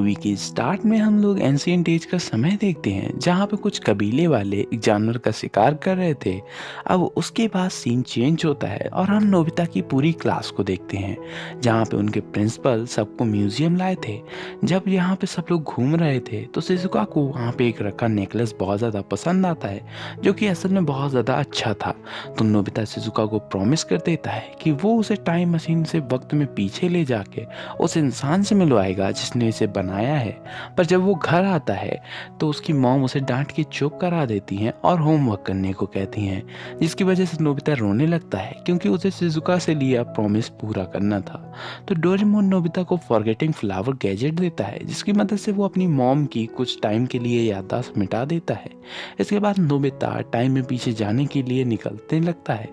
Movie के start में हम लोग एंशिएंट एज का समय देखते हैं जहाँ पे कुछ कबीले वाले एक जानवर का शिकार कर रहे थे। अब उसके बाद सीन चेंज होता है और हम नोबिता की पूरी क्लास को देखते हैं जहाँ पे उनके प्रिंसिपल सबको म्यूजियम लाए थे। जब यहाँ पे सब लोग घूम रहे थे तो शिजुका को वहाँ पे एक रखा नेकलेस बहुत ज़्यादा पसंद आता है जो कि असल में बहुत ज़्यादा अच्छा था। तो नोबिता शिजुका को प्रॉमिस कर देता है कि वो उसे टाइम मशीन से वक्त में पीछे ले जाके उस इंसान से मिलवाएगा जिसने इसे बनाया है। पर जब वो घर आता है तो उसकी मॉम उसे डांट के चुप करा देती हैं और होमवर्क करने को कहती हैं, जिसकी वजह से नोबिता रोने लगता है क्योंकि उसे शिजुका से लिया प्रॉमिस पूरा करना था। तो डोरेमोन नोबिता को फॉरगेटिंग फ्लावर गैजेट देता है जिसकी मदद से वो अपनी मॉम की कुछ टाइम के लिए याददाश्त मिटा देता है। इसके बाद नोबिता टाइम में पीछे जाने के लिए निकलने लगता है।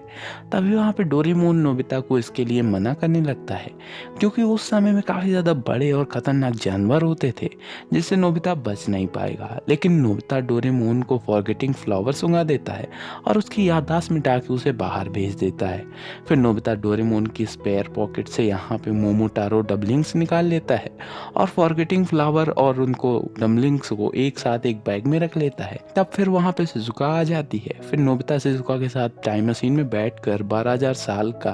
तभी वहाँ पे डोरेमोन नोबिता को इसके लिए मना करने लगता है क्योंकि उस समय में काफ़ी ज़्यादा बड़े और ख़तरनाक जानवर होते थे जिससे नोबिता बच नहीं पाएगा। लेकिन नोबिता डोरेमोन को फॉरगेटिंग फ्लावर सुंघा देता है और उसकी याददाश्त मिटा के उसे बाहर भेज देता है। फिर नोबिता डोरेमोन की स्पेयर पॉकेट से यहाँ पे मोमोटारो डबलिंग्स निकाल लेता है और फॉरगेटिंग फ्लावर और उनको डमलिंग्स को एक साथ एक बैग में रख लेता है। तब फिर वहाँ पे शिजुका आ जाती है। फिर नोबिता शिजुका के साथ टाइम मशीन में बैठकर 12,000 साल का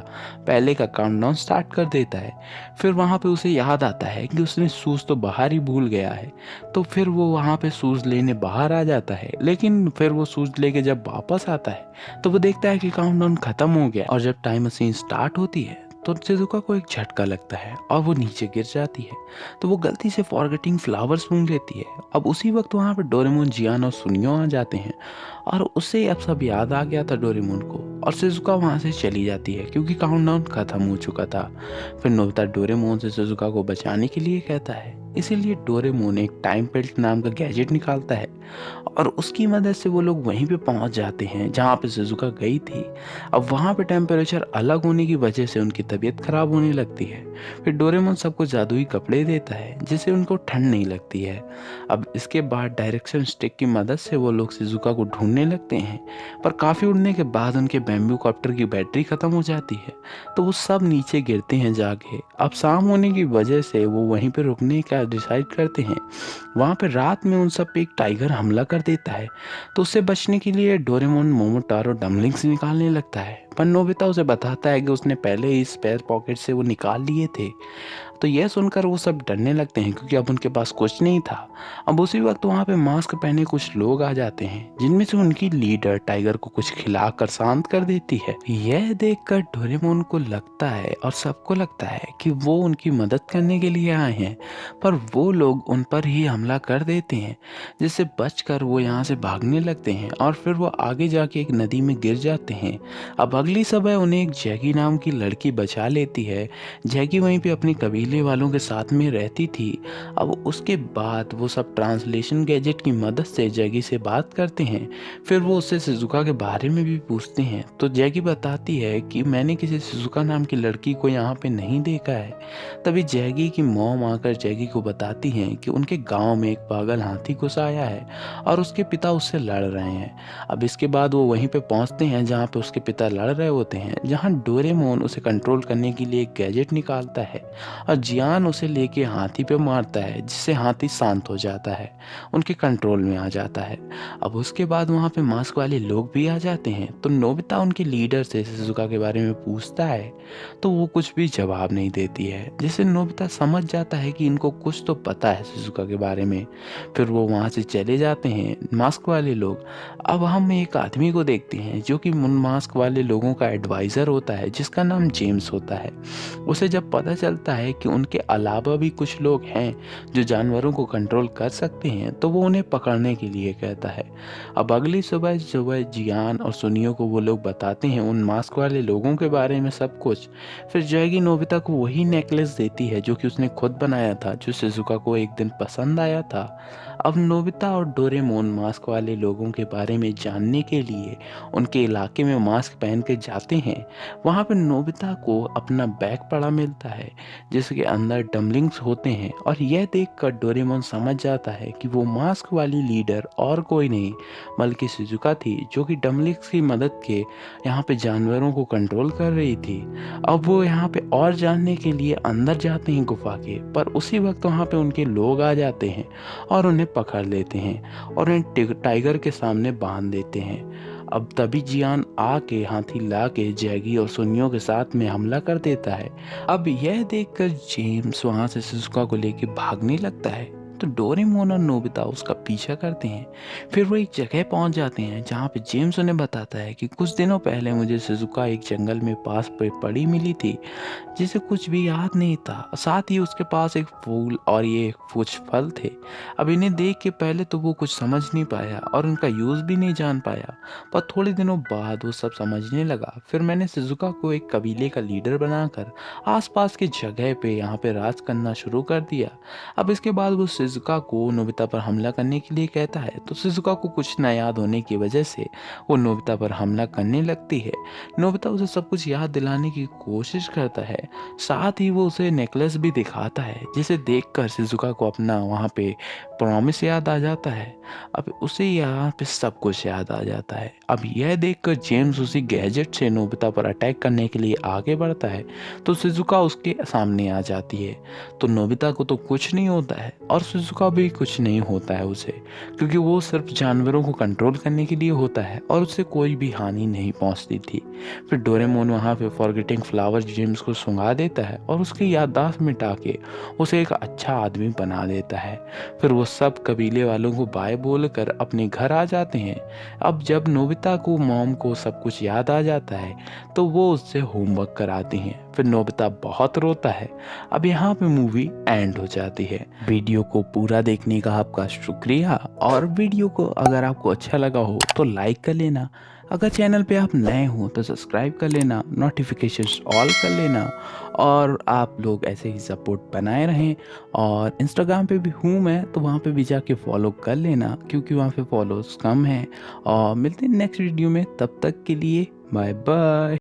पहले का काउंटडाउन स्टार्ट कर देता है। फिर वहाँ पे उसे याद आता है कि उसने शूज़ तो बाहर ही भूल गया है। तो फिर वो वहाँ पे शूज़ लेने बाहर आ जाता है, लेकिन फिर वो शूज़ लेके जब वापस आता है तो वो देखता है कि काउंटडाउन खत्म हो गया। और जब टाइम मशीन स्टार्ट होती है तो शिजुका को एक झटका लगता है और वो नीचे गिर जाती है। तो वो गलती से फॉरगेटिंग फ्लावर सूंघ लेती है। अब उसी वक्त वहाँ पर डोरेमोन, जियान और सुनियो आ जाते हैं और उससे अब सब याद आ गया था डोरेमोन को। और शिजुका वहाँ से चली जाती है क्योंकि काउंटडाउन खत्म हो चुका था। फिर नोबिता डोरेमोन से शिजुका को बचाने के लिए कहता है, इसीलिए डोरेमोन एक टाइम बेल्ट नाम का गैजेट निकालता है और उसकी मदद से वो लोग वहीं पे पहुंच जाते हैं जहाँ पे शिजुका गई थी। अब वहाँ पे टेम्परेचर अलग होने की वजह से उनकी तबीयत खराब होने लगती है। फिर डोरेमोन सबको जादुई कपड़े देता है जिससे उनको ठंड नहीं लगती है। अब इसके बाद डायरेक्शन स्टिक की मदद से वो लोग शिजुका को ढूंढने लगते हैं, पर काफ़ी उड़ने के बाद उनके बैम्बू कॉप्टर की बैटरी ख़त्म हो जाती है तो वो सब नीचे गिरते हैं जाके। अब शाम होने की वजह से वो वहीं पे रुकने का डिसाइड करते हैं। वहाँ पे रात में उन सब पे एक टाइगर हमला कर देता है तो उससे बचने के लिए डोरेमोन मोमोटारो डमलिंग्स निकालने लगता है, पर नोबिता उसे बताता है कि उसने पहले ही स्पेयर पॉकेट से वो निकाल लिए थे। तो यह सुनकर वो सब डरने लगते हैं क्योंकि अब उनके पास कुछ नहीं था। अब उसी वक्त वहाँ पे मास्क पहने कुछ लोग आ जाते हैं जिनमें से उनकी लीडर टाइगर को कुछ खिलाकर शांत कर देती है। यह देखकर डोरेमोन को लगता है और सबको लगता है कि वो उनकी मदद करने के लिए आए हैं, पर वो लोग उन पर ही हमला कर देते हैं जिससे बचकर वो यहाँ से भागने लगते हैं और फिर वो आगे जाके एक नदी में गिर जाते हैं। अब अगली सुबह उन्हें एक जैकी नाम की लड़की बचा लेती है। जैकी वहीं पे अपनी कबीले वालों के साथ में रहती थी। अब उसके बाद वो सब ट्रांसलेशन गैजेट की मदद से जैकी से बात करते हैं। फिर वो उससे शिजुका के बारे में भी पूछते हैं तो जैकी बताती है कि मैंने किसी शिजुका नाम की लड़की को यहाँ पे नहीं देखा है। तभी जैकी की मॉम आकर जैकी को बताती हैं कि उनके गांव में एक पागल हाथी घुस आया है और उसके पिता उससे लड़ रहे हैं। अब इसके बाद वो वहीं पे पहुंचते हैं जहाँ पे उसके पिता लड़ रहे होते हैं, जहाँ डोरेमोन उसे कंट्रोल करने के लिए एक गैजेट निकालता है और जियान उसे लेके हाथी पे मारता है जिससे हाथी शांत हो जाता है, उनके कंट्रोल में आ जाता है। अब उसके बाद वहाँ पे मास्क वाले लोग भी आ जाते हैं तो नोबिता उनके लीडर से शिजुका के बारे में पूछता है तो वो कुछ भी जवाब नहीं देती है, जिससे नोबिता समझ जाता है कि इनको कुछ तो पता है शिजुका के बारे में। फिर वो वहाँ से चले जाते हैं मास्क वाले लोग। अब हम एक आदमी को देखते हैं जो कि उन मास्क वाले लोगों का एडवाइज़र होता है जिसका नाम जेम्स होता है। उसे जब पता चलता है कि उनके अलावा भी कुछ लोग हैं जो जानवरों को कंट्रोल कर सकते हैं तो वो उन्हें पकड़ने के लिए कहता है। अब अगली सुबह सुबह जियान और सुनियो को वो लोग बताते हैं उन मास्क वाले लोगों के बारे में सब कुछ। फिर जैगी नोबिता को वही नेकलेस देती है जो कि उसने खुद बनाया था, जो शिजुका को एक दिन पसंद आया था। अब नोबिता और डोरेमोन मास्क वाले लोगों के बारे में जानने के लिए उनके इलाके में मास्क पहन के जाते हैं। वहाँ पे नोबिता को अपना बैग पड़ा मिलता है जिसके के अंदर डम्बलिंग्स होते हैं और यह देखकर डोरेमोन समझ जाता है कि वो मास्क वाली लीडर और कोई नहीं बल्कि शिजुका थी, जो कि डम्बलिंग्स की मदद के यहाँ पे जानवरों को कंट्रोल कर रही थी। अब वो यहाँ पे और जानने के लिए अंदर जाते हैं गुफा के, पर उसी वक्त वहाँ पे उनके लोग आ जाते हैं और उन्हें पकड़ लेते हैं और उन्हें टाइगर के सामने बांध देते हैं। अब तभी जियान आके हाथी ला के जैगी और सुनियो के साथ में हमला कर देता है। अब यह देखकर जेम्स वहां से शिजुका को लेके भागने लगता है, तो डोरेमोन और नोबिता उसका पीछा करते हैं। फिर वो एक जगह पहुंच जाते हैं जहाँ पे जेम्स उन्हें बताता है कि कुछ दिनों पहले मुझे शिजुका एक जंगल में पास पे पड़ी मिली थी, जिसे कुछ भी याद नहीं था। साथ ही उसके पास एक फूल और ये कुछ फल थे। अब इन्हें देख के पहले तो वो कुछ समझ नहीं पाया और उनका यूज़ भी नहीं जान पाया, पर थोड़े दिनों बाद वो सब समझने लगा। फिर मैंने शिजुका को एक कबीले का लीडर बनाकर आसपास की जगह पे यहाँ पे राज करना शुरू कर दिया। अब इसके बाद वो शिजुका को नोबिता पर हमला करने के लिए कहता है, तो शिजुका को कुछ न याद होने की वजह से वो नोबिता पर हमला करने लगती है। नोबिता उसे सब कुछ याद दिलाने की कोशिश करता है, साथ ही वो उसे नेकलेस भी दिखाता है, जिसे देखकर शिजुका को अपना वहाँ पे प्रॉमिस याद आ जाता है। अब उसे यहाँ पे सब कुछ याद आ जाता है। अब यह देखकर जेम्स उसी गैजेट से नोबिता पर अटैक करने के लिए आगे बढ़ता है, तो शिजुका उसके सामने आ जाती है। तो नोबिता को तो कुछ नहीं होता है और शिजुका भी कुछ नहीं होता है उसे, क्योंकि वो सिर्फ जानवरों को कंट्रोल करने के लिए होता है और उससे कोई भी हानि नहीं पहुंचती थी। फिर डोरेमोन वहाँ पे फॉरगेटिंग फ्लावर जेम्स को सुंघा देता है और उसकी याददाश्त मिटा के उसे एक अच्छा आदमी बना देता है। फिर वो सब कबीले वालों को बाय बोलकर अपने घर आ जाते हैं। अब जब नोबिता को मॉम को सब कुछ याद आ जाता है, तो वो उससे होमवर्क कराती हैं। फिर नोबिता बहुत रोता है। अब यहाँ पे मूवी एंड हो जाती है। वीडियो को पूरा देखने का आपका शुक्रिया, और वीडियो को अगर आपको अच्छा लगा हो तो लाइक कर लेना। अगर चैनल पे आप नए हो तो सब्सक्राइब कर लेना, नोटिफिकेशंस ऑल कर लेना, और आप लोग ऐसे ही सपोर्ट बनाए रहें। और इंस्टाग्राम पे भी हूँ मैं, तो वहाँ पे भी जाके फॉलो कर लेना, क्योंकि वहाँ पे फॉलोअर्स कम हैं। और मिलते हैं नेक्स्ट वीडियो में, तब तक के लिए बाय बाय।